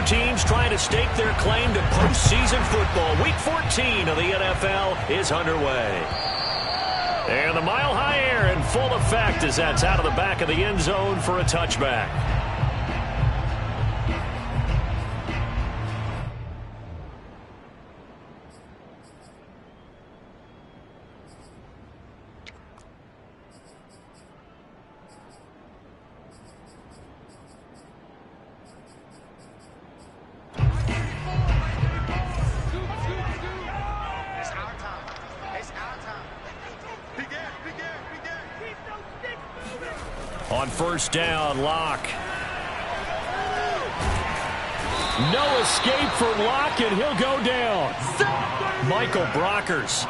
teams trying to stake their claim to postseason football. Week 14 of the NFL is underway. And the mile-high air in full effect as that's out of the back of the end zone for a touchback. On first down, Locke. No escape for Locke, and he'll go down. Michael Brockers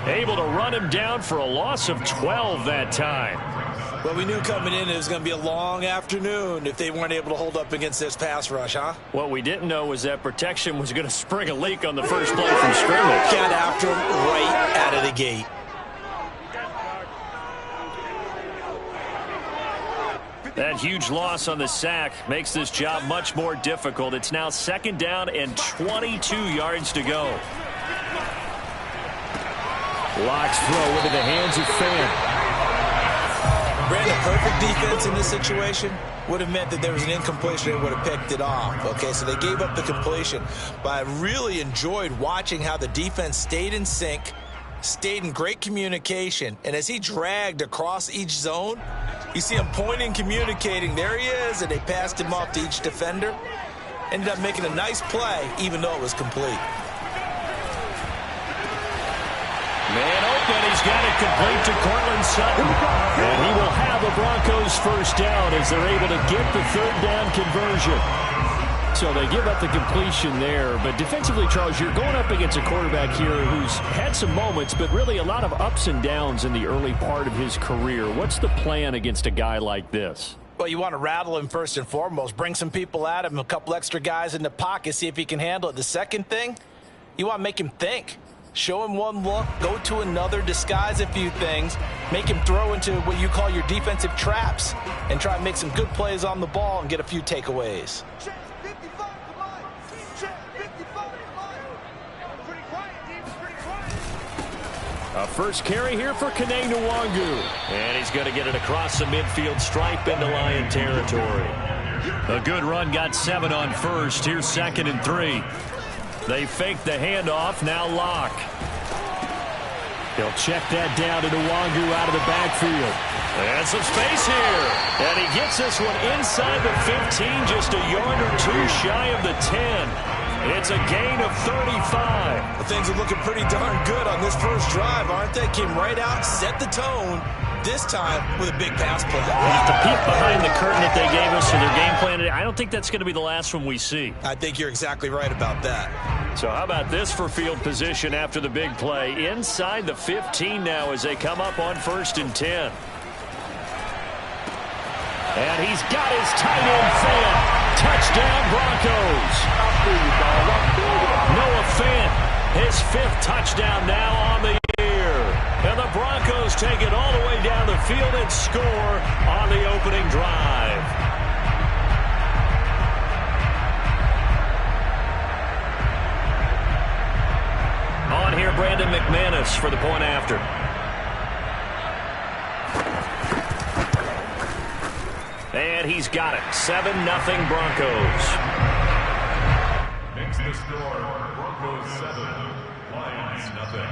able to run him down for a loss of 12 that time. Well, we knew coming in it was going to be a long afternoon if they weren't able to hold up against this pass rush, huh? What we didn't know was that protection was going to spring a leak on the first play from scrimmage. Got after him right out of the gate. That huge loss on the sack makes this job much more difficult. It's now second down and 22 yards to go. Locke's throw into the hands of Fan. Brandon, perfect defense in this situation would have meant that there was an incompletion and would have picked it off. Okay, so they gave up the completion. But I really enjoyed watching how the defense stayed in sync, stayed in great communication, and as he dragged across each zone, you see him pointing, communicating. There he is, and they passed him off to each defender. Ended up making a nice play, even though it was complete. Man open, he's got it complete to Cortland Sutton. And he will have the Broncos first down as they're able to get the third down conversion. So they give up the completion there. But defensively, Charles, you're going up against a quarterback here who's had some moments, but really a lot of ups and downs in the early part of his career. What's the plan against a guy like this? Well, you want to rattle him first and foremost. Bring some people at him, a couple extra guys in the pocket, see if he can handle it. The second thing, you want to make him think. Show him one look, go to another, disguise a few things, make him throw into what you call your defensive traps, and try to make some good plays on the ball and get a few takeaways. A first carry here for Kene Nwangu. And he's going to get it across the midfield stripe into Lion territory. A good run, got 7 on first. Here's 2nd and 3. They fake the handoff, now Locke. He'll check that down to Nwangu out of the backfield. And some space here. And he gets this one inside the 15, just a yard or two shy of the 10. It's a gain of 35. Well, things are looking pretty darn good on this first drive, aren't they? Came right out, set the tone, this time with a big pass play. The peek behind the curtain that they gave us to their game plan, I don't think that's going to be the last one we see. I think you're exactly right about that. So how about this for field position after the big play? Inside the 15 now as they come up on 1st and 10. And he's got his tight end Fan. Touchdown Broncos. Noah Fant, his 5th touchdown now on the year. And the Broncos take it all the way down the field and score on the opening drive. On here, Brandon McManus for the point after. And he's got it. 7-0 Broncos. Makes the score Broncos 7, Lions nothing.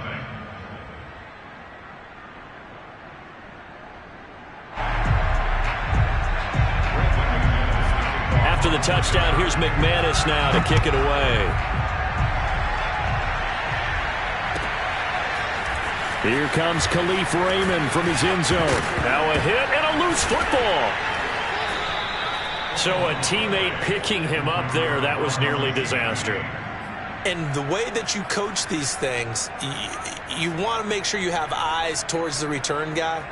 After the touchdown, here's McManus now to kick it away. Here comes Khalif Raymond from his end zone. Now a hit and a loose football. So a teammate picking him up there, that was nearly disaster. And the way that you coach these things, you want to make sure you have eyes towards the return guy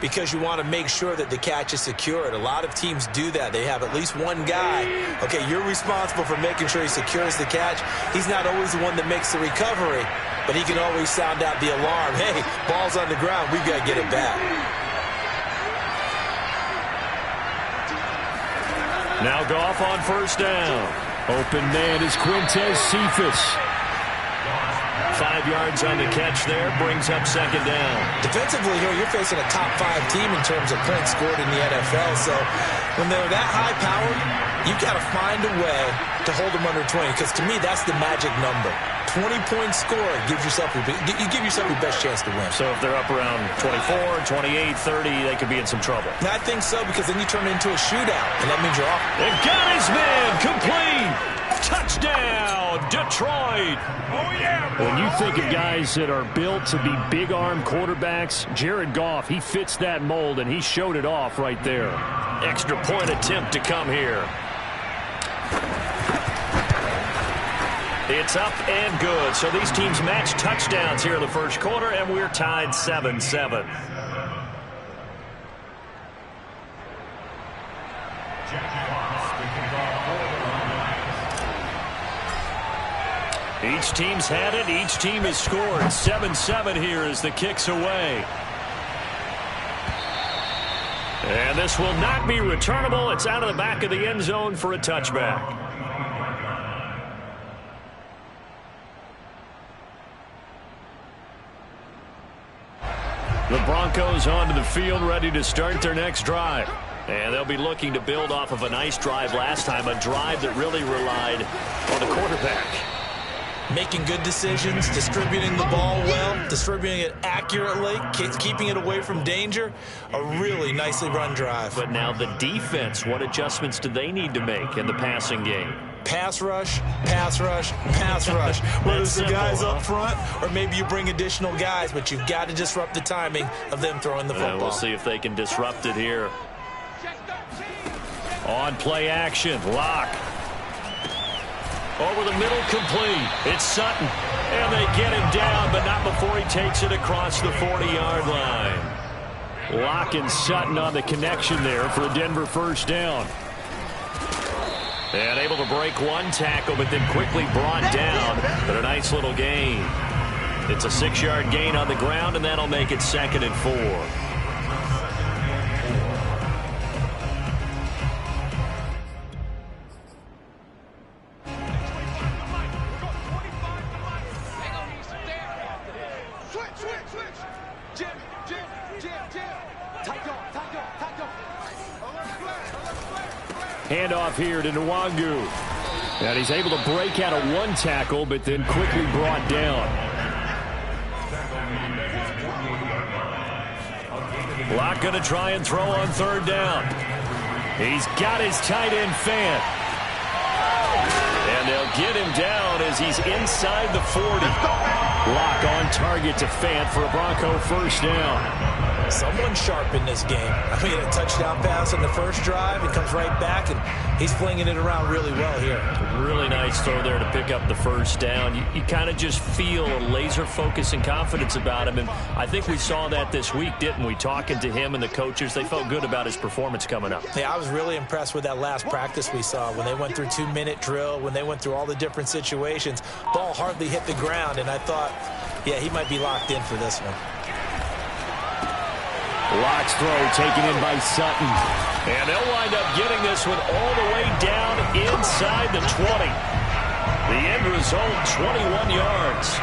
because you want to make sure that the catch is secured. A lot of teams do that. They have at least one guy. Okay, you're responsible for making sure he secures the catch. He's not always the one that makes the recovery, but he can always sound out the alarm. Hey, ball's on the ground. We've got to get it back. Now Goff on first down. Open man is Quintez Cephas. 5 yards on the catch there, brings up second down. Defensively here, you're facing a top 5 team in terms of points scored in the NFL. So when they're that high powered, you got to find a way to hold them under 20. Because to me, that's the magic number. 20-point score gives yourself you give yourself your best chance to win. So if they're up around 24, 28, 30, they could be in some trouble. I think so, because then you turn it into a shootout, and that means you're off. They got his man complete. Touchdown, Detroit. Oh, yeah. When you think of guys that are built to be big-arm quarterbacks, Jared Goff, he fits that mold, and he showed it off right there. Extra point attempt to come here. It's up and good. So these teams match touchdowns here in the first quarter, and we're tied 7-7. Each team's had it. Each team has scored. 7-7 here as the kick's away. And this will not be returnable. It's out of the back of the end zone for a touchback. The Broncos onto the field, ready to start their next drive. And they'll be looking to build off of a nice drive last time, a drive that really relied on the quarterback. Making good decisions, distributing the ball well, distributing it accurately, keeping it away from danger. A really nicely run drive. But now the defense, what adjustments do they need to make in the passing game? Pass rush, pass rush, pass rush. Whether it's the guys up front or maybe you bring additional guys, but you've got to disrupt the timing of them throwing the football. We'll see if they can disrupt it here. On play action, Locke. Over the middle, complete. It's Sutton. And they get him down, but not before he takes it across the 40-yard line. Locke and Sutton on the connection there for a Denver first down. And able to break one tackle, but then quickly brought down. But a nice little gain. It's a 6-yard gain on the ground, and that'll make it 2nd and 4. Handoff here to Nwangu. And he's able to break out of one tackle, but then quickly brought down. Locke going to try and throw on 3rd down. He's got his tight end Fant. And they'll get him down as he's inside the 40. Locke on target to Fant for a Bronco first down. Someone sharp in this game. I mean, a touchdown pass on the first drive. It comes right back, and he's flinging it around really well here. Really nice throw there to pick up the first down. You kind of just feel a laser focus and confidence about him, and I think we saw that this week, didn't we? Talking to him and the coaches, they felt good about his performance coming up. Yeah, I was really impressed with that last practice we saw when they went through 2-minute drill, when they went through all the different situations. Ball hardly hit the ground, and I thought, yeah, he might be locked in for this one. Locke's throw taken in by Sutton. And they'll wind up getting this one all the way down inside the 20. The end result, 21 yards.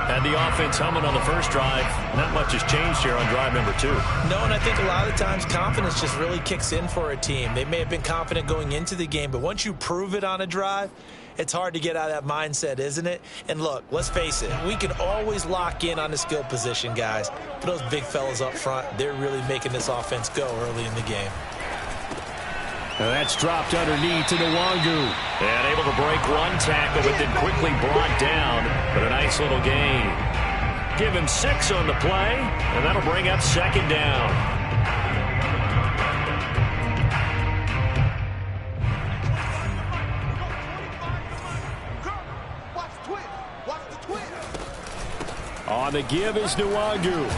Had the offense humming on the first drive. Not much has changed here on drive number 2. No, and I think a lot of times confidence just really kicks in for a team. They may have been confident going into the game, but once you prove it on a drive, it's hard to get out of that mindset, isn't it? And look, let's face it, we can always lock in on the skill position, guys. But those big fellas up front, they're really making this offense go early in the game. Now that's dropped underneath to Nwangu. And able to break one tackle, but then quickly brought down. But a nice little gain. Give him 6 on the play, and that'll bring up 2nd down. On the give is Nwangu.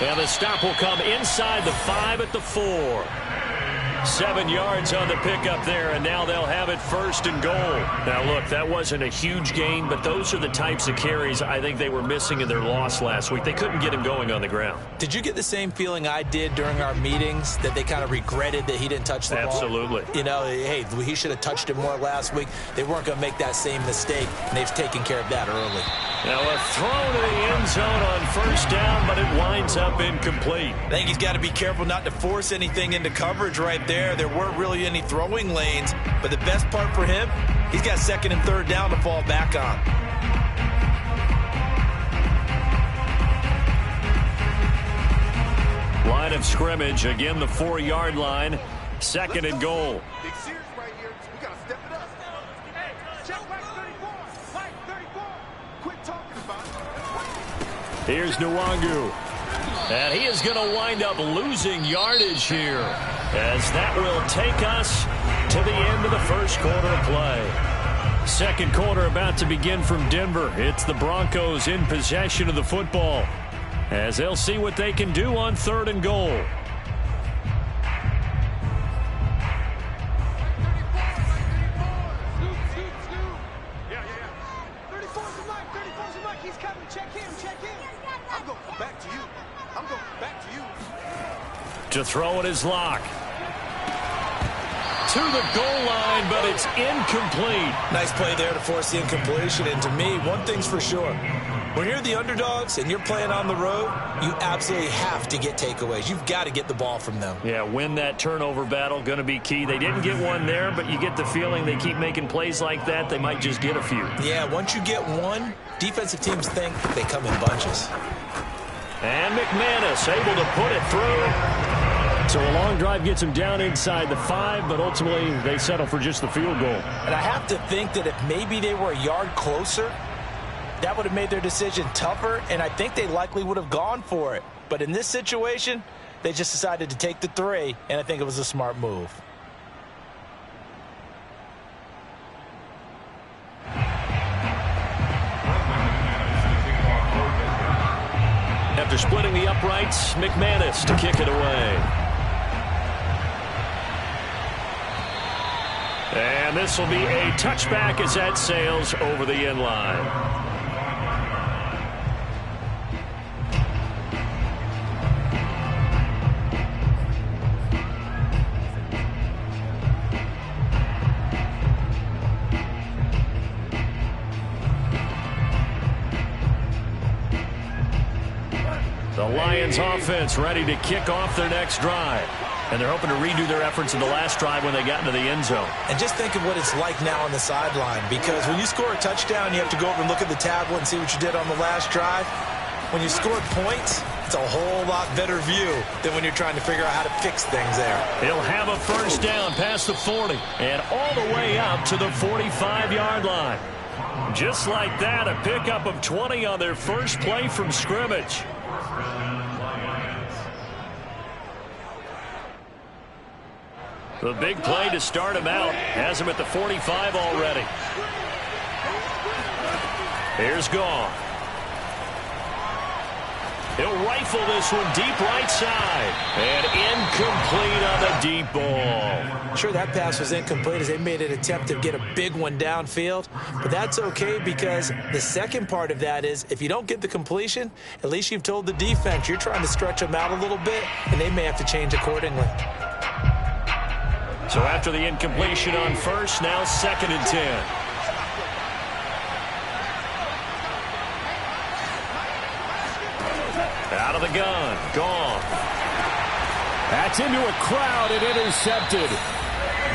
And the stop will come inside the 5 at the 4. 7 yards on the pickup there, and now they'll have it 1st and goal. Now, look, that wasn't a huge gain, but those are the types of carries I think they were missing in their loss last week. They couldn't get him going on the ground. Did you get the same feeling I did during our meetings, that they kind of regretted that he didn't touch the ball? Absolutely. You know, hey, he should have touched it more last week. They weren't going to make that same mistake, and they've taken care of that early. Now a throw to the end zone on 1st down, but it winds up incomplete. I think he's got to be careful not to force anything into coverage right there. There weren't really any throwing lanes, but the best part for him, he's got 2nd and 3rd down to fall back on. Line of scrimmage, again the 4-yard line, 2nd and goal. Big series right here. We got to step it up. Check back 34. Right 34. Quit talking about it. Here's Nwangu. And he is going to wind up losing yardage here, as that will take us to the end of the 1st quarter of play. 2nd quarter about to begin from Denver. It's the Broncos in possession of the football, as they'll see what they can do on 3rd and goal. To throw it is Locke. To the goal line, but it's incomplete. Nice play there to force the incompletion. And to me, one thing's for sure. When you're the underdogs and you're playing on the road, you absolutely have to get takeaways. You've got to get the ball from them. Yeah, win that turnover battle, going to be key. They didn't get one there, but you get the feeling they keep making plays like that, they might just get a few. Yeah, once you get one, defensive teams think they come in bunches. And McManus able to put it through. So a long drive gets him down inside the 5, but ultimately they settle for just the field goal. And I have to think that if maybe they were a yard closer, that would have made their decision tougher, and I think they likely would have gone for it. But in this situation, they just decided to take the 3, and I think it was a smart move. After splitting the uprights, McManus to kick it away. And this will be a touchback as that sails over the end line. The Lions offense ready to kick off their next drive. And they're hoping to redo their efforts in the last drive when they got into the end zone. And just think of what it's like now on the sideline, because when you score a touchdown, you have to go over and look at the tablet and see what you did on the last drive. When you scored points, it's a whole lot better view than when you're trying to figure out how to fix things there. He'll have a 1st down past the 40 and all the way up to the 45-yard line. Just like that, a pickup of 20 on their first play from scrimmage. The big play to start him out has him at the 45 already. Here's Goff. He'll rifle this one deep right side. And incomplete on the deep ball. Sure, that pass was incomplete as they made an attempt to get a big one downfield. But that's okay, because the second part of that is if you don't get the completion, at least you've told the defense you're trying to stretch them out a little bit, and they may have to change accordingly. So after the incompletion on 1st, now 2nd and 10. Out of the gun, Goff. That's into a crowd and intercepted.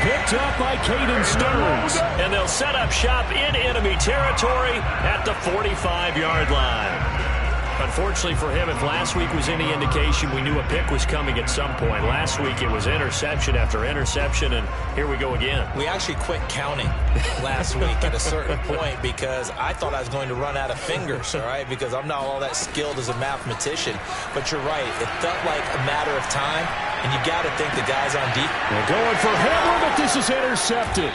Picked up by Caden Stearns. And they'll set up shop in enemy territory at the 45-yard line. Unfortunately for him, if last week was any indication, we knew a pick was coming at some point. Last week it was interception after interception, and here we go again. We actually quit counting last week at a certain point because I thought I was going to run out of fingers, all right, because I'm not all that skilled as a mathematician. But you're right. It felt like a matter of time, and you got to think the guys on defense. They're going for Hamler, but this is intercepted.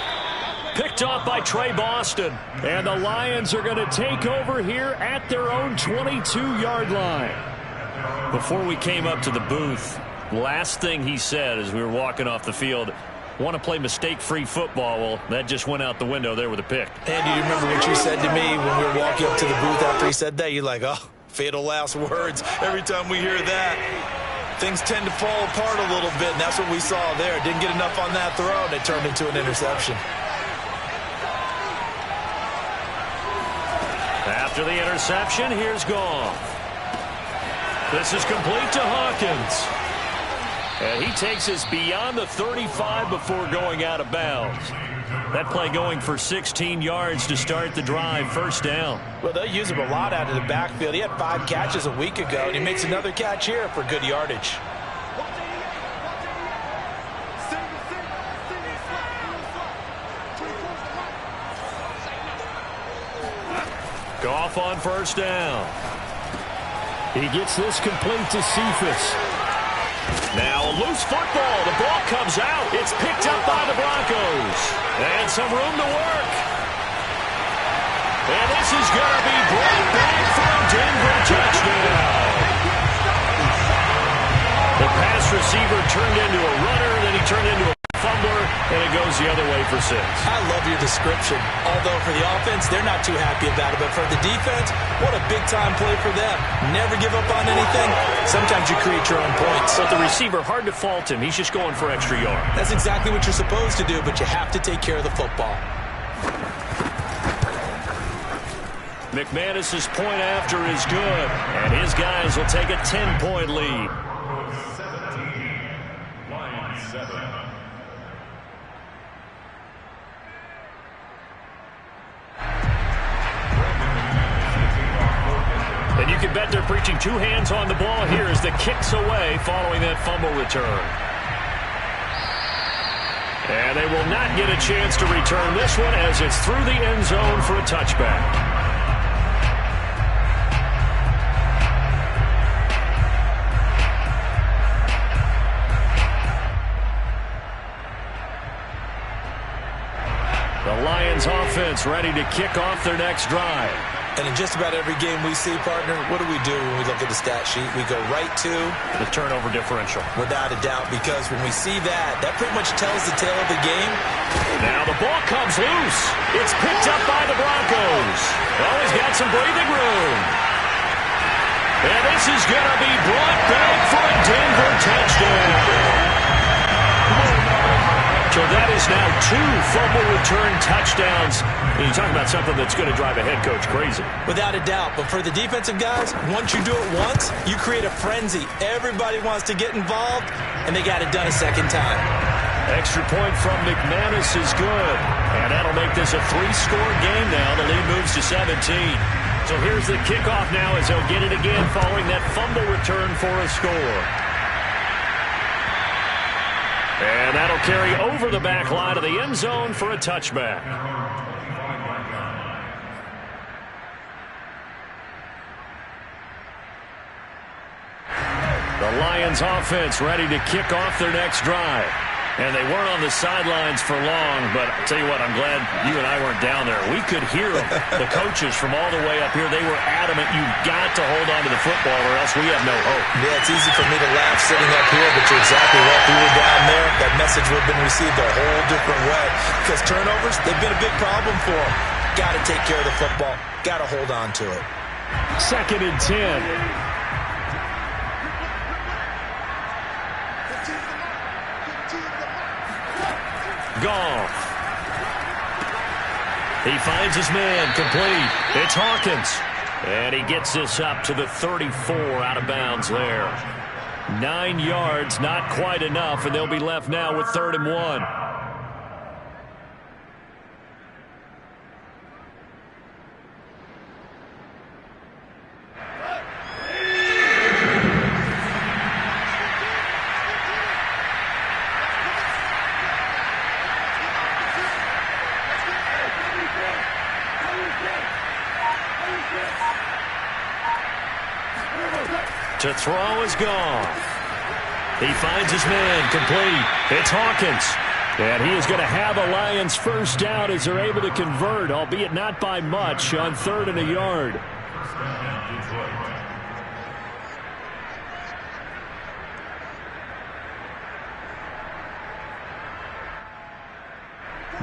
Picked off by Trey Boston. And the Lions are going to take over here at their own 22-yard line. Before we came up to the booth, Last thing he said as we were walking off the field, want to play mistake-free football. Well, that just went out the window there with a pick. Andy, you remember what you said to me when we were walking up to the booth after he said that? You're like, oh, fatal last words. Every time we hear that, things tend to fall apart a little bit, and that's what we saw there. Didn't get enough on that throw, and it turned into an interception. After the interception, here's Goff. This is complete to Hawkins. And he takes us beyond the 35 before going out of bounds. That play going for 16 yards to start the drive, first down. Well, they'll use him a lot out of the backfield. He had 5 catches a week ago, and he makes another catch here for good yardage. Goff on first down. He gets this complete to Cephas. Now a loose football. The ball comes out. It's picked up by the Broncos. And some room to work. And this is going to be brought back for a Denver touchdown. The pass receiver turned into a runner, then he turned into a fumbler, and it goes the other way for 6. I love your description. Although for the offense, they're not too happy about it. But for the defense, what a big-time play for them. Never give up on anything. Sometimes you create your own points. But the receiver, hard to fault him. He's just going for extra yard. That's exactly what you're supposed to do, but you have to take care of the football. McManus's point after is good, and his guys will take a 10-point lead. 17, Lions 7. And you can bet they're preaching 2 hands on the ball here as the kick's away following that fumble return. And they will not get a chance to return this one as it's through the end zone for a touchback. The Lions offense ready to kick off their next drive. And in just about every game we see, partner, what do we do when we look at the stat sheet? We go right to the turnover differential. Without a doubt, because when we see that, that pretty much tells the tale of the game. Now the ball comes loose. It's picked up by the Broncos. Oh, he's got some breathing room. And this is going to be brought back for a Denver touchdown. So that is now 2 fumble return touchdowns. And you talk about something that's going to drive a head coach crazy. Without a doubt. But for the defensive guys, once you do it once, you create a frenzy. Everybody wants to get involved, and they got it done a second time. Extra point from McManus is good. And that'll make this a 3-score game now. The lead moves to 17. So here's the kickoff now as they'll get it again following that fumble return for a score. And that'll carry over the back line of the end zone for a touchback. The Lions offense ready to kick off their next drive. And they weren't on the sidelines for long, but I'll tell you what, I'm glad you and I weren't down there. We could hear them. The coaches from all the way up here, they were adamant, you've got to hold on to the football or else we have no hope. Yeah, it's easy for me to laugh sitting up here, but you're exactly right. If we were down there, that message would have been received a whole different way. Because turnovers, they've been a big problem for them. Got to take care of the football. Got to hold on to it. 2nd and 10. Goff. He finds his man complete. It's Hawkins. And he gets this up to the 34 out of bounds there. 9 yards, not quite enough, and they'll be left now with 3rd and 1. To throw is Goff. He finds his man complete. It's Hawkins. And he is going to have a Lions first down as they're able to convert, albeit not by much, on 3rd and a yard.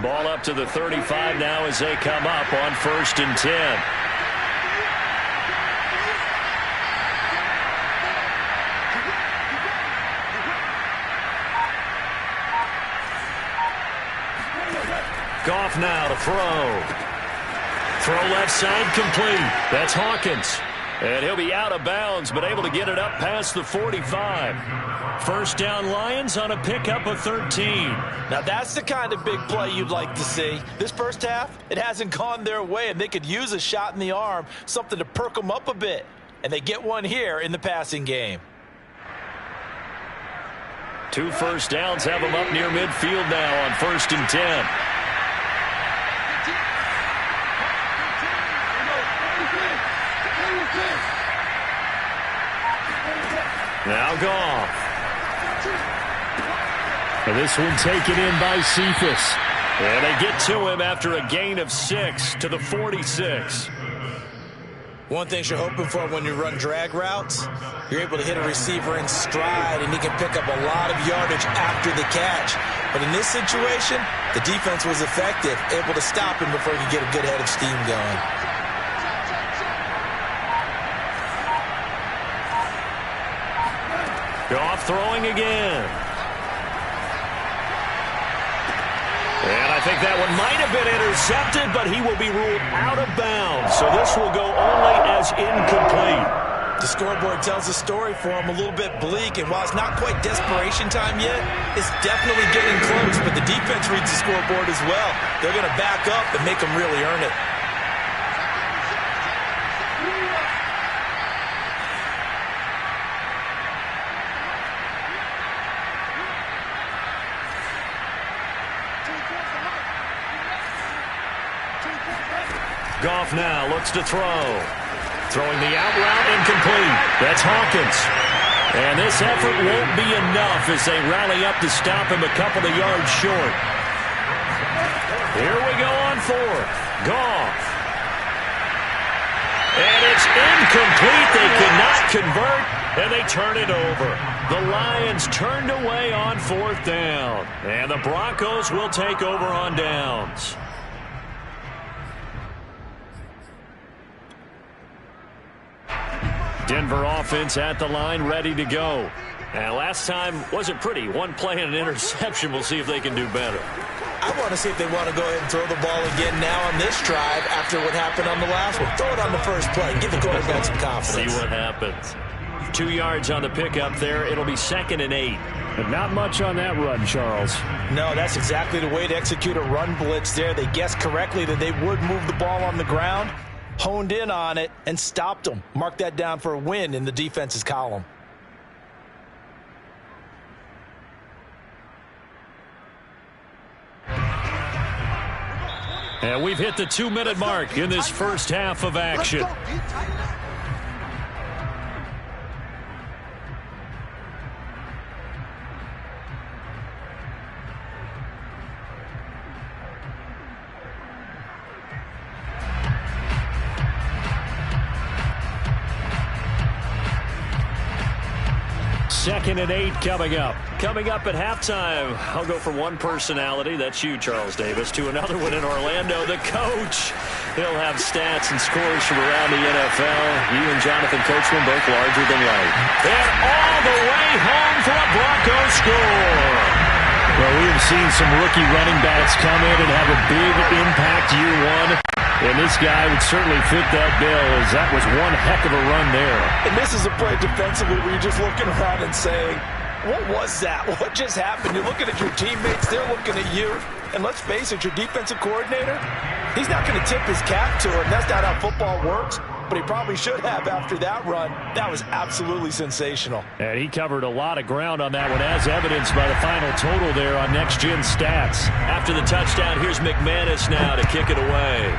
Ball up to the 35 now as they come up on 1st and 10. Goff now to throw. Throw left side complete. That's Hawkins. And he'll be out of bounds, but able to get it up past the 45. 1st down Lions on a pickup of 13. Now that's the kind of big play you'd like to see. This first half, it hasn't gone their way, and they could use a shot in the arm, something to perk them up a bit. And they get one here in the passing game. 2 first downs have them up near midfield now on 1st and 10. Now Goff. And this one taken in by Cephas. And they get to him after a gain of 6 to the 46. One thing you're hoping for when you run drag routes, you're able to hit a receiver in stride, and he can pick up a lot of yardage after the catch. But in this situation, the defense was effective, able to stop him before he could get a good head of steam going. Goff throwing again. And I think that one might have been intercepted, but he will be ruled out of bounds. So this will go only as incomplete. The scoreboard tells the story for him, a little bit bleak, and while it's not quite desperation time yet, it's definitely getting close, but the defense reads the scoreboard as well. They're going to back up and make them really earn it. Goff now looks to throw. Throwing the out route incomplete. That's Hawkins. And this effort won't be enough as they rally up to stop him a couple of yards short. Here we go on 4th. Goff. And it's incomplete. They could not convert, and they turn it over. The Lions turned away on 4th down. And the Broncos will take over on downs. Denver offense at the line, ready to go. And last time wasn't pretty. One play and an interception. We'll see if they can do better. I want to see if they want to go ahead and throw the ball again now on this drive after what happened on the last one. Throw it on the first play. Give the quarterback some confidence. See what happens. 2 yards on the pickup there. It'll be 2nd and 8. But not much on that run, Charles. No, that's exactly the way to execute a run blitz there. They guessed correctly that they would move the ball on the ground, honed in on it, and stopped them. Mark that down for a win in the defense's column. And we've hit the 2-minute mark in this first half of action. Second and 8 coming up. Coming up at halftime, I'll go from one personality, that's you, Charles Davis, to another one in Orlando, the coach. He'll have stats and scores from around the NFL. You and Jonathan Coachman both larger than life. And all the way home for a Broncos score. Well, we have seen some rookie running backs come in and have a big impact year one. And this guy would certainly fit that bill, as that was one heck of a run there. And this is a play defensively where you're just looking around and saying, what was that? What just happened? You're looking at your teammates, they're looking at you. And let's face it, your defensive coordinator, he's not going to tip his cap to it. That's not how football works. But he probably should have after that run. That was absolutely sensational. And he covered a lot of ground on that one, as evidenced by the final total there on Next Gen Stats. After the touchdown, here's McManus now to kick it away.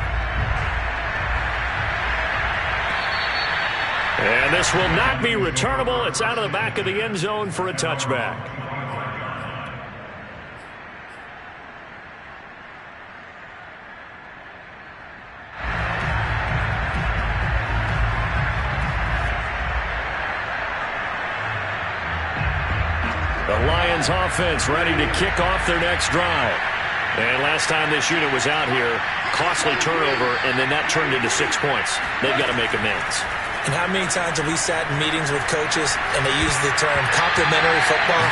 And this will not be returnable. It's out of the back of the end zone for a touchback. The Lions offense ready to kick off their next drive. And last time this unit was out here, costly turnover, and then that turned into 6 points. They've got to make amends. And how many times have we sat in meetings with coaches and they use the term complementary football?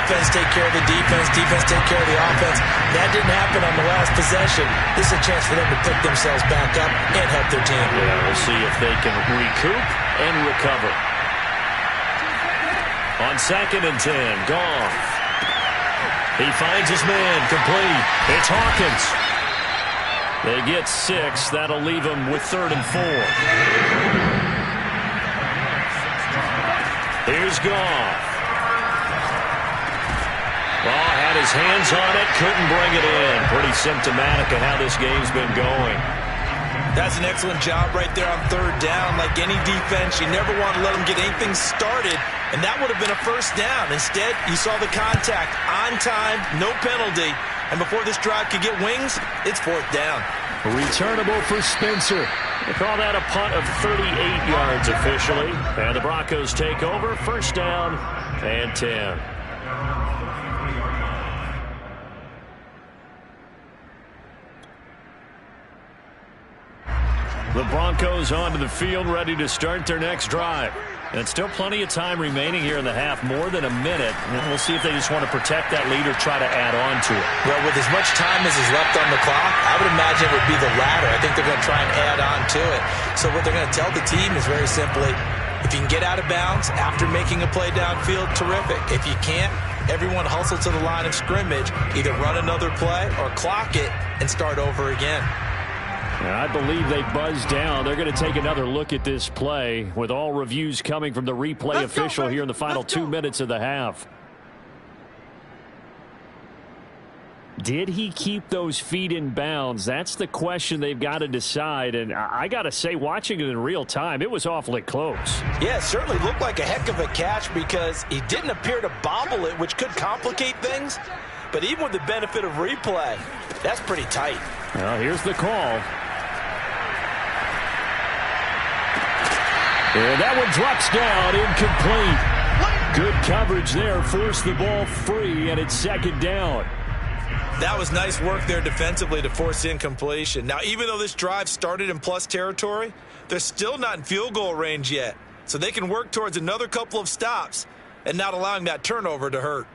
Offense take care of the defense, defense take care of the offense. That didn't happen on the last possession. This is a chance for them to pick themselves back up and help their team. Yeah, we'll see if they can recoup and recover. On 2nd and 10, Goff. He finds his man, complete. It's Hawkins. They get 6. That'll leave them with 3rd and 4. Here's Goff. Ball had his hands on it, couldn't bring it in. Pretty symptomatic of how this game's been going. That's an excellent job right there on 3rd down. Like any defense, you never want to let them get anything started, and that would have been a 1st down. Instead, you saw the contact on time, no penalty, and before this drive could get wings, it's 4th down. Returnable for Spencer. They call that a punt of 38 yards officially. And the Broncos take over, 1st down and 10. The Broncos onto the field, ready to start their next drive. And still plenty of time remaining here in the half, more than a minute. And we'll see if they just want to protect that lead or try to add on to it. Well, with as much time as is left on the clock, I would imagine it would be the latter. I think they're going to try and add on to it. So what they're going to tell the team is very simply, if you can get out of bounds after making a play downfield, terrific. If you can't, everyone hustle to the line of scrimmage, either run another play or clock it and start over again. And I believe they buzzed down. They're going to take another look at this play with all reviews coming from the replay official here in the final 2 minutes of the half. Did he keep those feet in bounds? That's the question they've got to decide. And I got to say, watching it in real time, it was awfully close. Yeah, it certainly looked like a heck of a catch because he didn't appear to bobble it, which could complicate things. But even with the benefit of replay, that's pretty tight. Well, here's the call. And that one drops down, incomplete. Good coverage there, forced the ball free, and it's 2nd down. That was nice work there defensively to force incompletion. Now, even though this drive started in plus territory, they're still not in field goal range yet. So they can work towards another couple of stops and not allowing that turnover to hurt.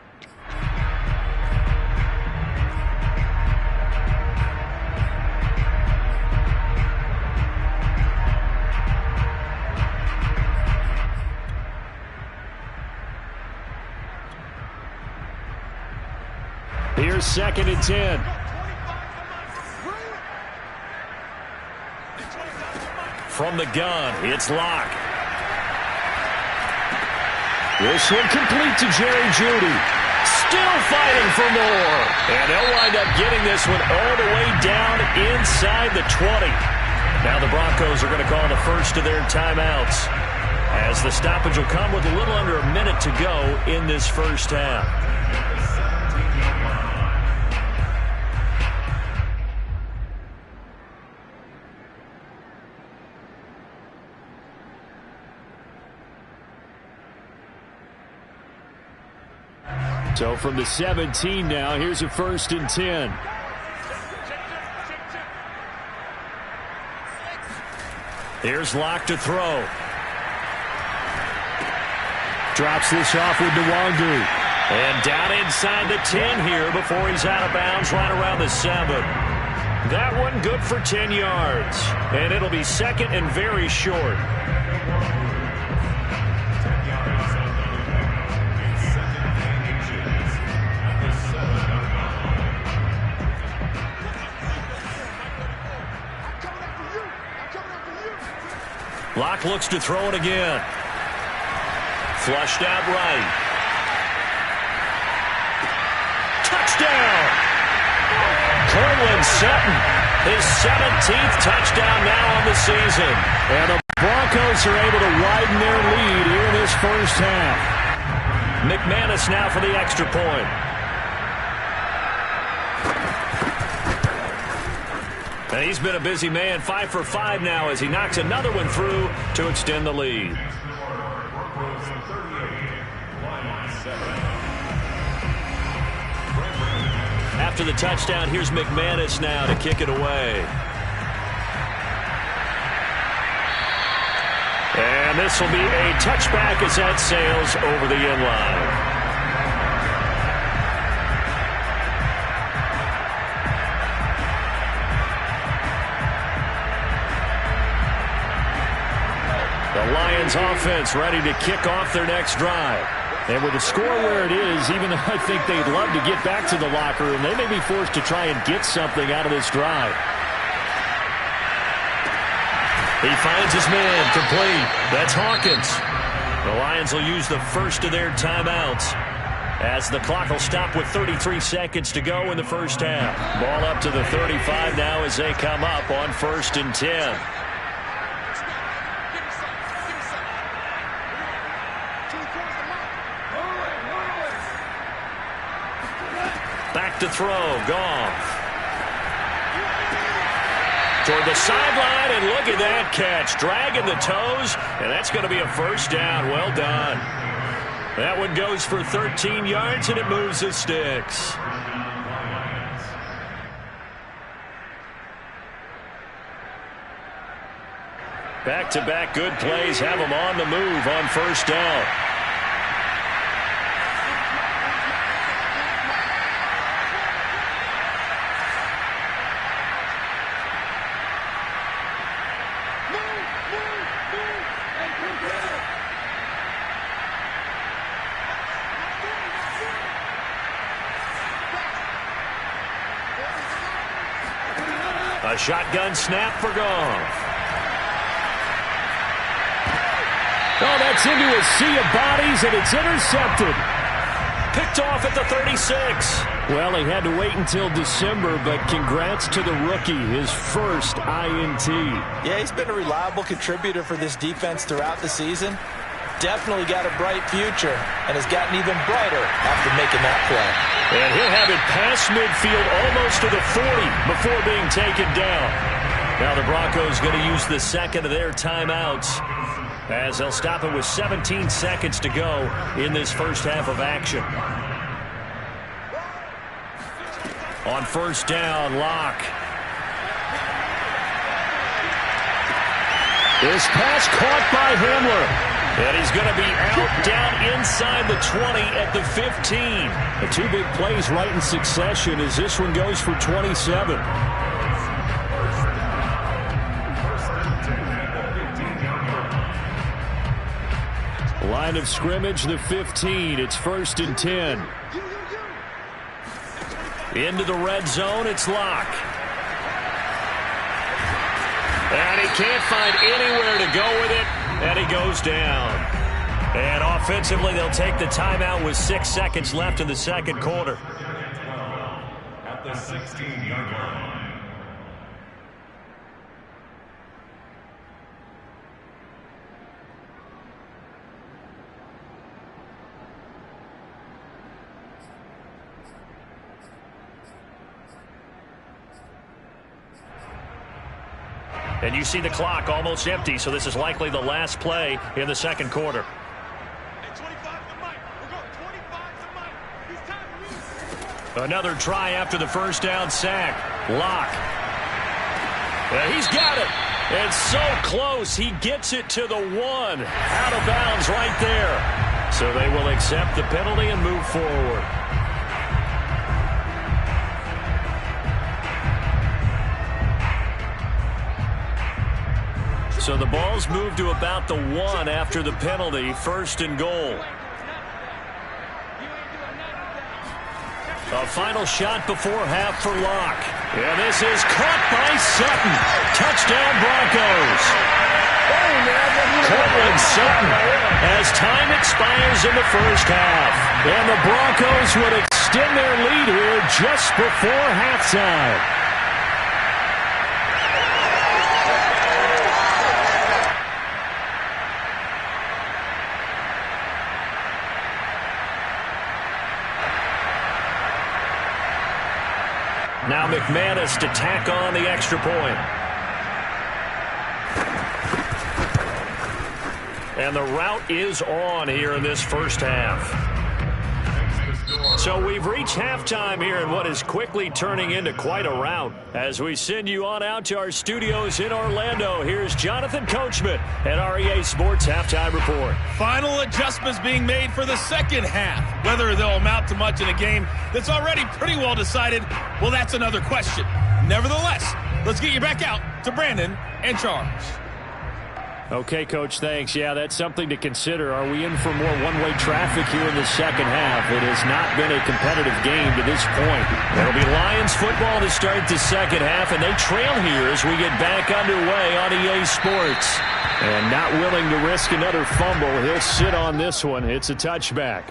Here's 2nd and 10. From the gun, it's Locke. This one complete to Jerry Jeudy. Still fighting for more. And they'll wind up getting this one all the way down inside the 20. Now the Broncos are going to call the first of their timeouts, as the stoppage will come with a little under a minute to go in this 1st half. So from the 17 now, here's a 1st and 10. Here's Locke to throw. Drops this off with Nwangu. And down inside the 10 here before he's out of bounds, right around the 7. That one good for 10 yards. And it'll be 2nd and very short. Locke looks to throw it again. Flushed out right. Touchdown! Cortland Sutton, his 17th touchdown now on the season. And the Broncos are able to widen their lead here in this 1st half. McManus now for the extra point. And he's been a busy man, 5 for 5 now as he knocks another one through to extend the lead. After the touchdown, here's McManus now to kick it away. And this will be a touchback as that sails over the end line. The Lions offense ready to kick off their next drive. And with the score where it is, even though I think they'd love to get back to the locker room, they may be forced to try and get something out of this drive. He finds his man complete. That's Hawkins. The Lions will use the first of their timeouts as the clock will stop with 33 seconds to go in the first half. Ball up to the 35 now as they come up on 1st and 10. Back to throw, Goff. Toward the sideline, and look at that catch. Dragging the toes, and that's going to be a first down. Well done. That one goes for 13 yards, and it moves the sticks. Back-to-back good plays have them on the move on first down. A shotgun snap for Goff. Oh, that's into a sea of bodies, and it's intercepted. Picked off at the 36. Well, he had to wait until December, but congrats to the rookie, his first INT. Yeah, he's been a reliable contributor for this defense throughout the season. Definitely got a bright future and has gotten even brighter after making that play. And he'll have it past midfield almost to the 40 before being taken down. Now the Broncos going to use the second of their timeouts as they'll stop it with 17 seconds to go in this first half of action. On first down, Locke. This pass caught by Hamler. And he's going to be out down inside the 20 at the 15. The two big plays right in succession as this one goes for 27. Line of scrimmage, the 15. It's 1st and 10. Into the red zone, it's Locke. And he can't find anywhere to go with it. And he goes down. And offensively, they'll take the timeout with 6 seconds left in the second quarter. At the 16-yard line. And you see the clock almost empty, so this is likely the last play in the second quarter. Another try after the first down sack. Locke. And he's got it. And so close. He gets it to the 1. Out of bounds right there. So they will accept the penalty and move forward. So the ball's moved to about the 1 after the penalty. 1st and goal. A final shot before half for Locke. And this is caught by Sutton. Touchdown Broncos. Cortland Sutton as time expires in the first half. And the Broncos would extend their lead here just before halftime. Now McManus to tack on the extra point. And the route is on here in this first half. So we've reached halftime here in what is quickly turning into quite a rout. As we send you on out to our studios in Orlando, here's Jonathan Coachman at REA Sports Halftime Report. Final adjustments being made for the second half. Whether they'll amount to much in a game that's already pretty well decided, well, that's another question. Nevertheless, let's get you back out to Brandon and Charles. Okay, Coach, thanks. Yeah, that's something to consider. Are we in for more one-way traffic here in the second half? It has not been a competitive game to this point. It'll be Lions football to start the second half, and they trail here as we get back underway on EA Sports. And not willing to risk another fumble. He'll sit on this one. It's a touchback.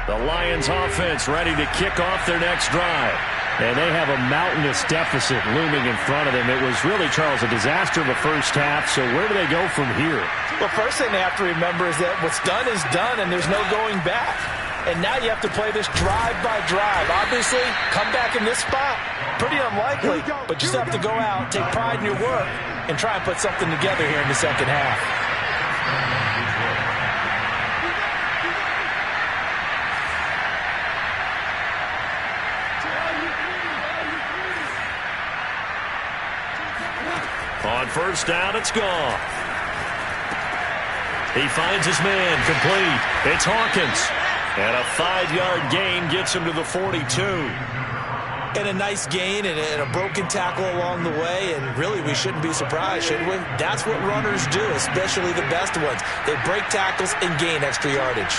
The Lions offense ready to kick off their next drive. And they have a mountainous deficit looming in front of them. It was really, Charles, a disaster of a first half. So where do they go from here? Well, first thing they have to remember is that what's done is done, and there's no going back. And now you have to play this drive by drive. Obviously, come back in this spot, pretty unlikely. But you just have to go out, take pride in your work, and try and put something together here in the second half. On first down, it's gone. He finds his man, complete. It's Hawkins. And a 5-yard gain gets him to the 42. And a nice gain and a broken tackle along the way. And really, we shouldn't be surprised, should we? That's what runners do, especially the best ones. They break tackles and gain extra yardage.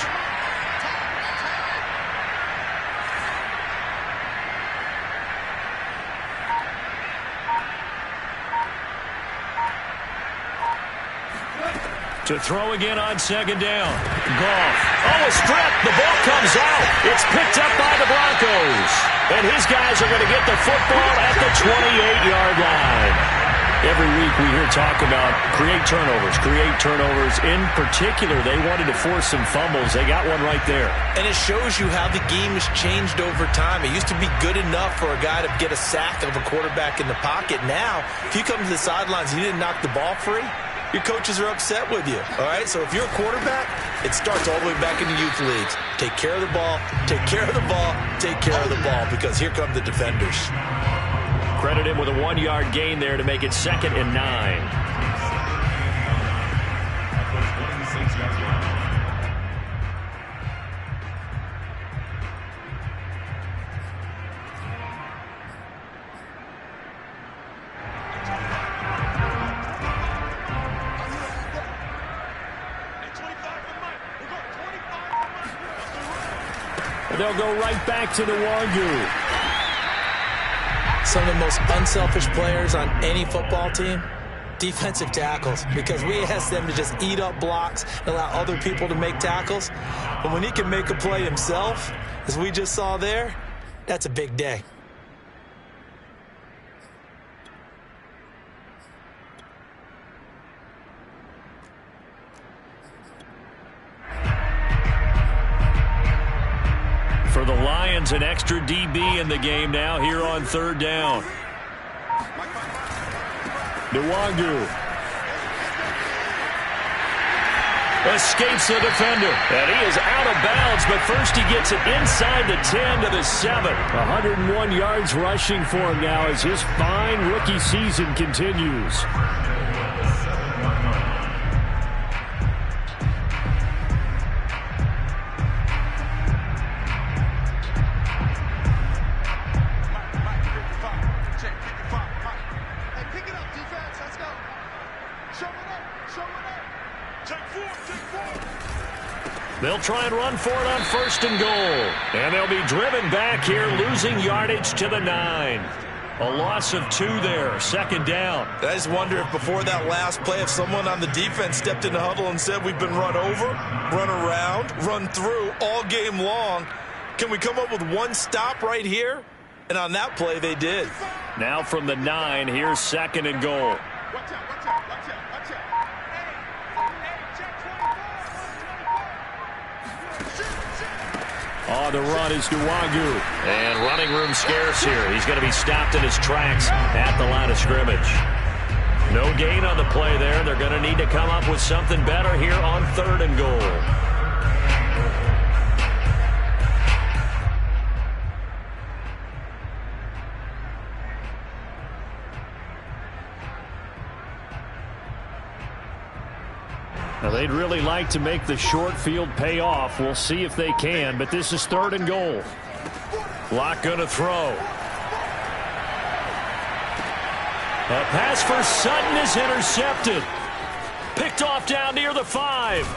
To throw again on second down. Goff. Oh, a strip. The ball comes out. It's picked up by the Broncos. And his guys are going to get the football at the 28-yard line. Every week we hear talk about create turnovers. In particular, they wanted to force some fumbles. They got one right there. And it shows you how the game has changed over time. It used to be good enough for a guy to get a sack of a quarterback in the pocket. Now, if you come to the sidelines and you didn't knock the ball free, your coaches are upset with you, all right? So if you're a quarterback, it starts all the way back in the youth leagues. Take care of the ball, take care of the ball, take care of the ball, because here come the defenders. Credit him with a 1-yard gain there to make it 2nd and 9. They'll go right back to the Nwangwu. Some of the most unselfish players on any football team, defensive tackles, because we ask them to just eat up blocks and allow other people to make tackles. But when he can make a play himself, as we just saw there, that's a big day. For the Lions, an extra DB in the game now here on third down. Nwangwu escapes the defender. And he is out of bounds, but first he gets it inside the 10 to the 7. 101 yards rushing for him now as his fine rookie season continues. They'll try and run for it on 1st and goal. And they'll be driven back here, losing yardage to the 9. A loss of 2 there, 2nd down. I just wonder if before that last play, if someone on the defense stepped in the huddle and said, we've been run over, run around, run through all game long. Can we come up with one stop right here? And on that play, they did. Now from the 9, here's 2nd and goal. Watch out, watch out, watch out, watch out. Hey, check 24. On the run is Nwangu. And running room scarce here. He's going to be stopped in his tracks at the line of scrimmage. No gain on the play there. They're going to need to come up with something better here on 3rd and goal. Now, they'd really like to make the short field pay off. We'll see if they can, but this is 3rd and goal. Locke going to throw. A pass for Sutton is intercepted. Picked off down near the 5.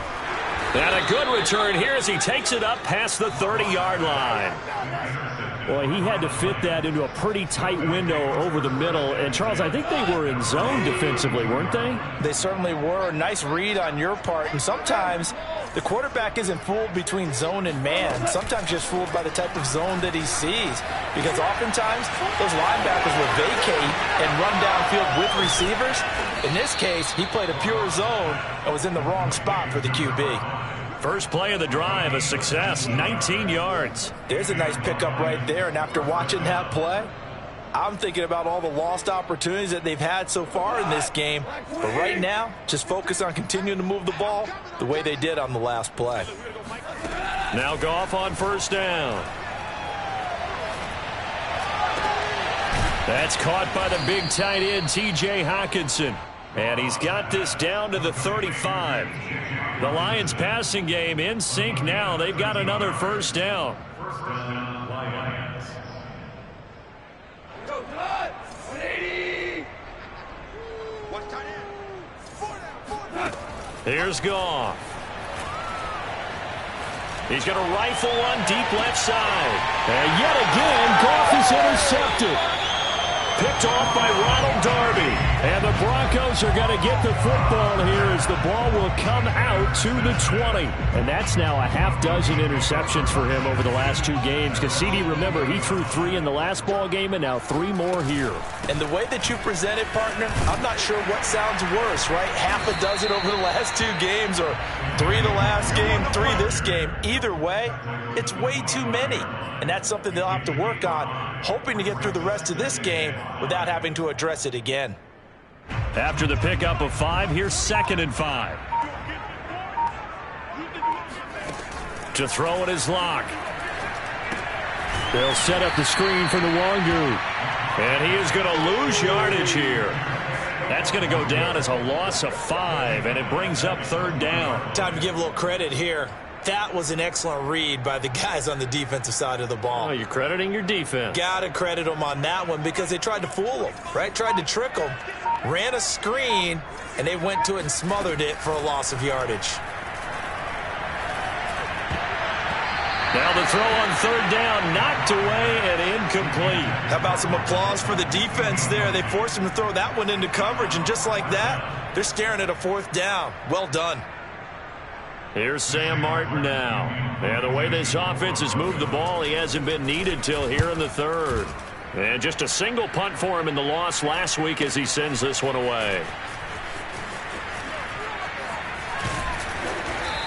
And a good return here as he takes it up past the 30-yard line. Boy, he had to fit that into a pretty tight window over the middle. And, Charles, I think they were in zone defensively, weren't they? They certainly were. Nice read on your part. And sometimes the quarterback isn't fooled between zone and man. Sometimes just fooled by the type of zone that he sees. Because oftentimes those linebackers will vacate and run downfield with receivers. In this case, he played a pure zone and was in the wrong spot for the QB. First play of the drive, a success, 19 yards. There's a nice pickup right there, and after watching that play, I'm thinking about all the lost opportunities that they've had so far in this game. But right now, just focus on continuing to move the ball the way they did on the last play. Now Goff on 1st down. That's caught by the big tight end, T.J. Hockenson. And he's got this down to the 35. The Lions passing game in sync now. They've got another 1st down. First down, Lions. Go, blood! 180! Watch tight end. 4 down. Here's Goff. He's going to rifle one deep left side. And yet again, Goff is intercepted. Picked off by Ronald Darby. And the Broncos are going to get the football here as the ball will come out to the 20. And that's now a half dozen interceptions for him over the last 2 games. Cassidy, remember, he threw 3 in the last ball game and now 3 more here. And the way that you present it, partner, I'm not sure what sounds worse, right? Half a dozen over the last 2 games or 3 the last game, 3 this game. Either way, it's way too many. And that's something they'll have to work on, hoping to get through the rest of this game without having to address it again. After the pickup of 5, here's 2nd and 5. To throw it is Locke. They'll set up the screen for Nwangu. And he is going to lose yardage here. That's going to go down as a loss of 5, and it brings up 3rd down. Time to give a little credit here. That was an excellent read by the guys on the defensive side of the ball. Oh, you're crediting your defense. Got to credit them on that one because they tried to fool them, right? Tried to trick them, ran a screen, and they went to it and smothered it for a loss of yardage. Now the throw on 3rd down, knocked away and incomplete. How about some applause for the defense there? They forced him to throw that one into coverage, and just like that, they're staring at a 4th down. Well done. Here's Sam Martin now. And the way this offense has moved the ball, he hasn't been needed till here in the 3rd. And just a single punt for him in the loss last week as he sends this one away.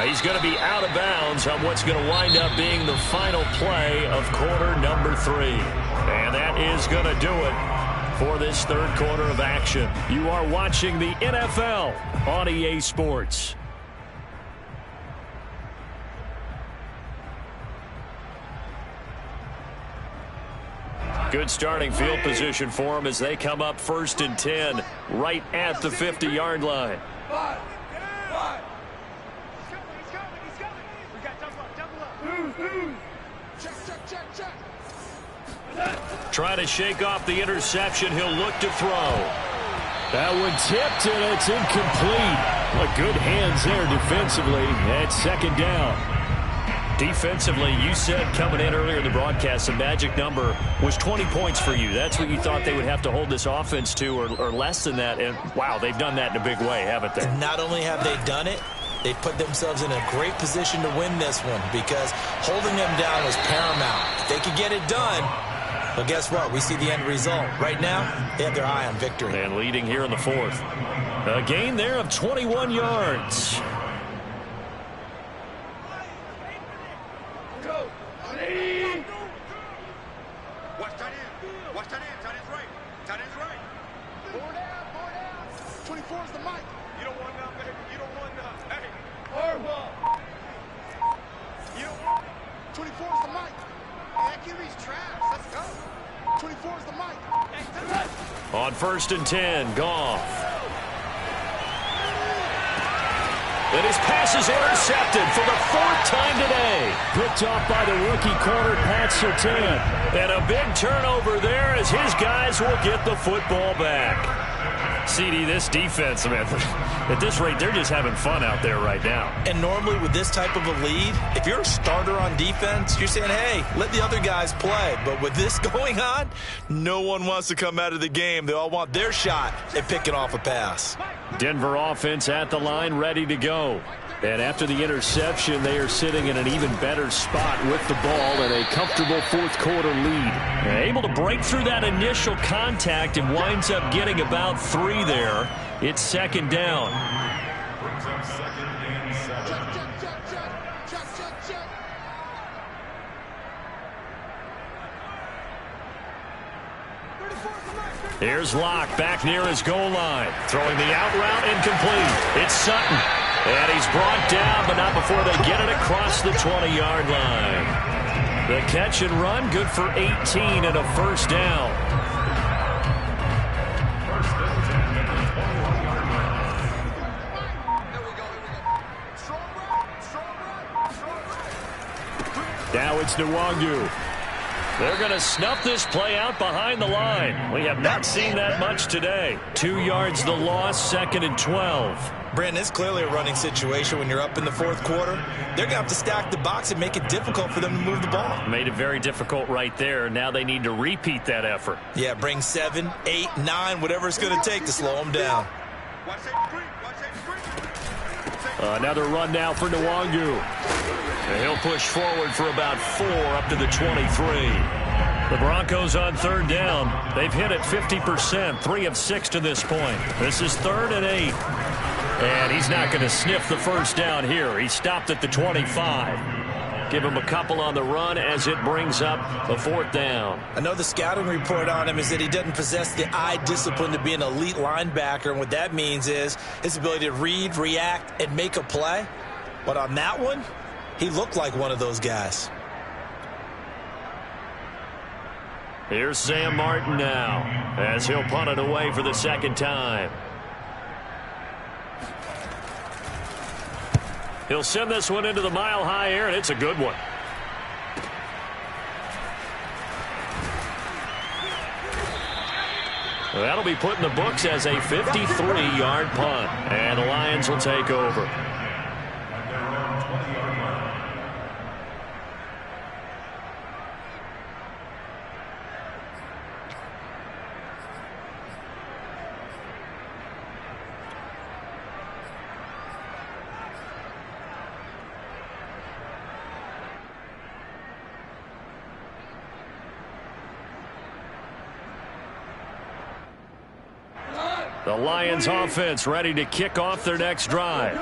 He's going to be out of bounds on what's going to wind up being the final play of quarter number 3. And that is going to do it for this 3rd quarter of action. You are watching the NFL on EA Sports. Good starting field position for them as they come up 1st and 10 right at the 50-yard line. Trying to shake off the interception. He'll look to throw. That one tipped and it's incomplete. What good hands there defensively at 2nd down. Defensively, you said coming in earlier in the broadcast, the magic number was 20 points for you. That's what you thought they would have to hold this offense to or less than that. And, wow, they've done that in a big way, haven't they? And not only have they done it, They put themselves in a great position to win this one because holding them down was paramount. If they could get it done, well, guess what? We see the end result. Right now, they have their eye on victory. And leading here in the fourth. A gain there of 21 yards. Watch tight end. Watch tight end. Tight end's right. Tight end's right. 4 down. 4 down. 24 is the mic. You don't want none, baby. You don't want none. Hey. Horrible. You don't want 24 is the mic. Hey, that QB's trash. Let's go. 24 is the mic. Hey, on 1st and 10, Goff. And his pass is intercepted for the 4th time today. Picked off by the rookie corner, Pat Surtain. And a big turnover there as his guys will get the football back. CD, this defense, man, at this rate, they're just having fun out there right now. And normally with this type of a lead, if you're a starter on defense, you're saying, hey, let the other guys play. But with this going on, no one wants to come out of the game. They all want their shot at picking off a pass. Denver offense at the line, ready to go. And after the interception, they are sitting in an even better spot with the ball and a comfortable 4th quarter lead. And able to break through that initial contact and winds up getting about 3 there. It's 2nd down. Brings up 2nd and 7. Here's Locke back near his goal line. Throwing the out route incomplete. It's Sutton. And he's brought down, but not before they get it across the 20-yard line. The catch and run, good for 18 and a 1st down. Now it's Nwangu. They're going to snuff this play out behind the line. We have not seen that much today. 2 yards the loss, 2nd and 12. Brandon, it's clearly a running situation when you're up in the 4th quarter. They're going to have to stack the box and make it difficult for them to move the ball. Made it very difficult right there. Now they need to repeat that effort. Yeah, bring 7, 8, 9, whatever it's going to take to slow them down. Another run now for Nwangu. And he'll push forward for about 4 up to the 23. The Broncos on 3rd down. They've hit it 50%, 3 of 6 to this point. This is 3rd and 8. And he's not going to sniff the 1st down here. He stopped at the 25. Give him a couple on the run as it brings up the 4th down. I know the scouting report on him is that he doesn't possess the eye discipline to be an elite linebacker. And what that means is his ability to read, react, and make a play. But on that one, he looked like one of those guys. Here's Sam Martin now as he'll punt it away for the 2nd time. He'll send this one into the mile-high air, and it's a good one. That'll be put in the books as a 53-yard punt, and the Lions will take over. The Lions offense ready to kick off their next drive.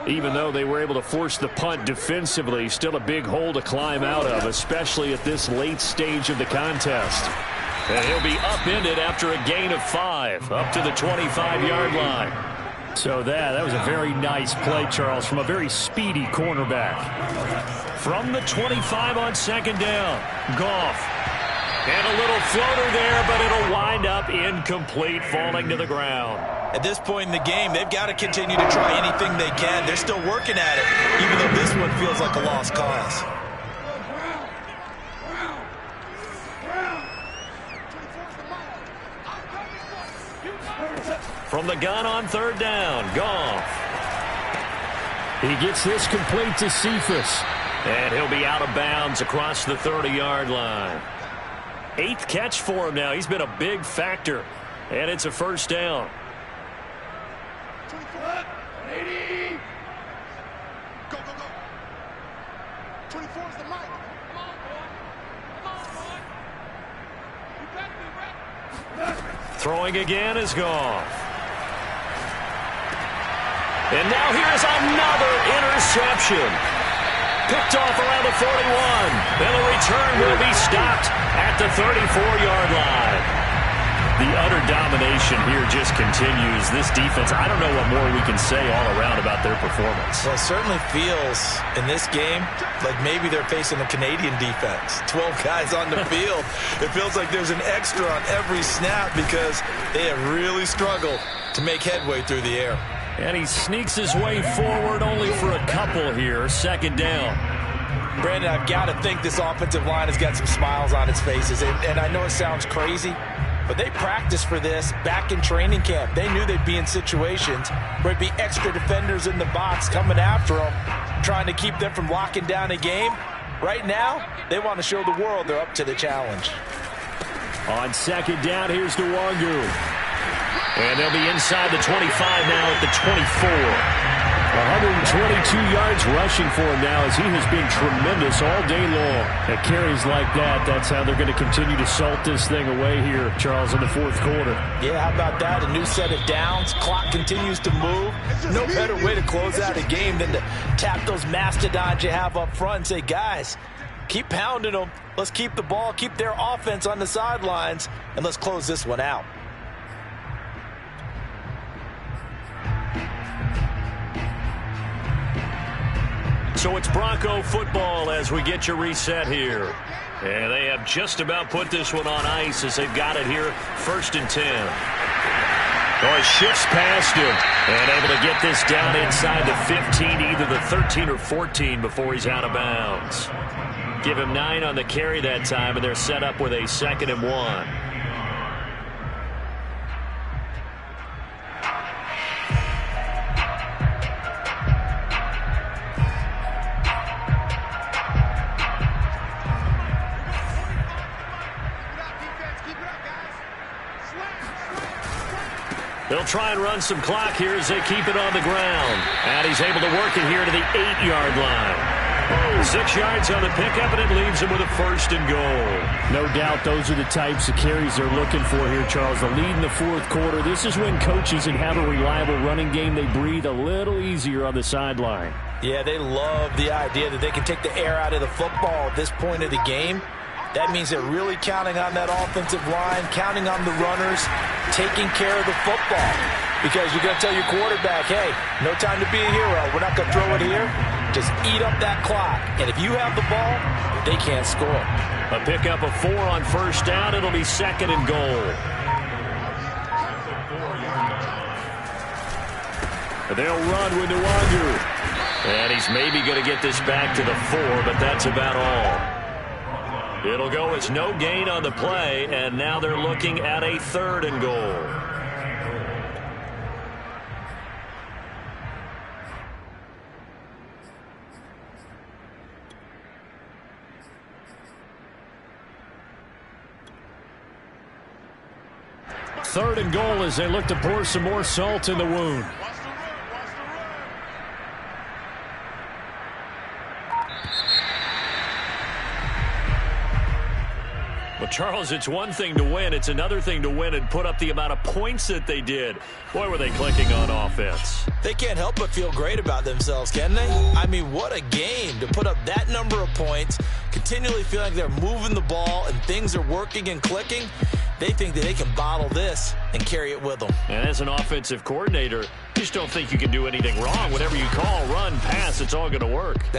Even though they were able to force the punt defensively, still a big hole to climb out of, especially at this late stage of the contest. And he'll be upended after a gain of 5, up to the 25-yard line. So that was a very nice play, Charles, from a very speedy cornerback. From the 25 on 2nd down, Goff. And a little floater there, but it'll wind up incomplete, falling to the ground. At this point in the game, they've got to continue to try anything they can. They're still working at it, even though this one feels like a lost cause. From the gun on 3rd down, Goff. He gets this complete to Cephas. And he'll be out of bounds across the 30-yard line. 8th catch for him now. He's been a big factor. And it's a 1st down. 24 is the mic. Come on, boy. Come on, boy. You better be ready. Throwing again is gone. And now here's another interception. Picked off around the 41. And the return will be stopped at the 34-yard line. The utter domination here just continues. This defense, I don't know what more we can say all around about their performance. Well, it certainly feels in this game like maybe they're facing a Canadian defense. 12 guys on the field. It feels like there's an extra on every snap because they have really struggled to make headway through the air. And he sneaks his way forward only for a couple here. Second down. Brandon, I've got to think this offensive line has got some smiles on its faces. And I know it sounds crazy, but they practiced for this back in training camp. They knew they'd be in situations where it'd be extra defenders in the box coming after them, trying to keep them from locking down a game. Right now, they want to show the world they're up to the challenge. On second down, here's Nwangu. And they'll be inside the 25 now at the 24. 122 yards rushing for him now as he has been tremendous all day long. At carries like that, that's how they're going to continue to salt this thing away here, Charles, in the fourth quarter. Yeah, how about that? A new set of downs. Clock continues to move. No better way to close out a game than to tap those mastodons you have up front and say, guys, keep pounding them. Let's keep the ball, keep their offense on the sidelines, and let's close this one out. So it's Bronco football as we get you reset here. And they have just about put this one on ice as they've got it here, 1st and 10. Oh, he shifts past him and able to get this down inside the 15, either the 13 or 14 before he's out of bounds. Give him 9 on the carry that time, and they're set up with a 2nd and 1. They'll try and run some clock here as they keep it on the ground. And he's able to work it here to the 8-yard line. 6 yards on the pickup, and it leaves him with a 1st and goal. No doubt those are the types of carries they're looking for here, Charles. The lead in the fourth quarter. This is when coaches that have a reliable running game, they breathe a little easier on the sideline. Yeah, they love the idea that they can take the air out of the football at this point of the game. That means they're really counting on that offensive line, counting on the runners, taking care of the football. Because you're going to tell your quarterback, hey, no time to be a hero. We're not going to throw it here. Just eat up that clock. And if you have the ball, they can't score. A pickup of 4 on 1st down. It'll be 2nd and goal. They'll run with Nwangu. And he's maybe going to get this back to the 4, but that's about all. It'll go as no gain on the play, and now they're looking at a 3rd and goal. Third and goal as they look to pour some more salt in the wound. Well, Charles, it's one thing to win. It's another thing to win and put up the amount of points that they did. Boy, were they clicking on offense. They can't help but feel great about themselves, can they? I mean, what a game to put up that number of points, continually feel like they're moving the ball and things are working and clicking. They think that they can bottle this and carry it with them. And as an offensive coordinator, you just don't think you can do anything wrong. Whatever you call, run, pass, it's all going to work. That's